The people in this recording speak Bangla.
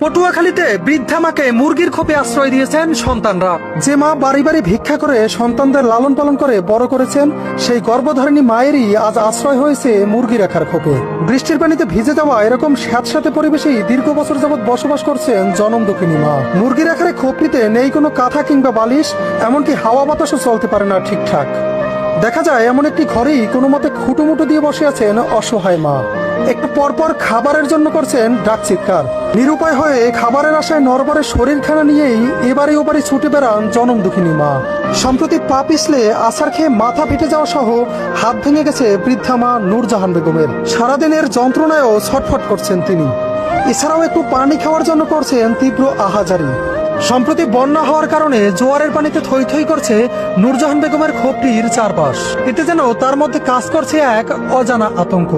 পটুয়াখালীতে বৃদ্ধা মাকে মুরগির খোপে আশ্রয় দিয়েছেন সন্তানরা। যে মা বাড়ি বাড়ি ভিক্ষা করে সন্তানদের লালন পালন করে বড় করেছেন, সেই গর্ভধারিণী মায়েরই আজ আশ্রয় হয়েছে মুরগি রাখার খোপে। বৃষ্টির পানিতে ভিজে যাওয়া এরকম স্যাঁতস্যাঁতে পরিবেশেই দীর্ঘ বছর যাবৎ বসবাস করছেন জনম দুঃখিনী মা। মুরগি রাখার খোপটিতে নেই কোনো কাঁথা কিংবা বালিশ, এমনকি হাওয়া বাতাসও চলতে পারে না ঠিকঠাক। দেখা যায় এমন একটি ঘরেই কোনো মতে খুঁটুমুটু দিয়ে বসে আছেন অসহায় মা। একটু পরপর খাবারের জন্য করছেন ডাক চিৎকার। নিরুপায় হয়ে খাবারের আশায় নরবরে শরীরখানা নিয়েই এবারে ওবারে ছুটে বেড়ান জনম দুঃখিনী মা। সম্প্রতি পা পিছলে আছার খেয়ে মাথা ফেটে যাওয়া সহ হাত ভেঙে গেছে বৃদ্ধা মা নূরজাহান বেগমের। সারাদিনের যন্ত্রণায়ও ছটফট করছেন তিনি। এছাড়াও একটু পানি খাওয়ার জন্য করছেন তীব্র আহাজারি। সম্প্রতি বন্যা হওয়ার কারণে জোয়ারের পানিতে থই থই করছে নূরজাহান বেগমের খোপটির চারপাশ। এতে যেন তার মধ্যে কাজ করছে এক অজানা আতঙ্ক।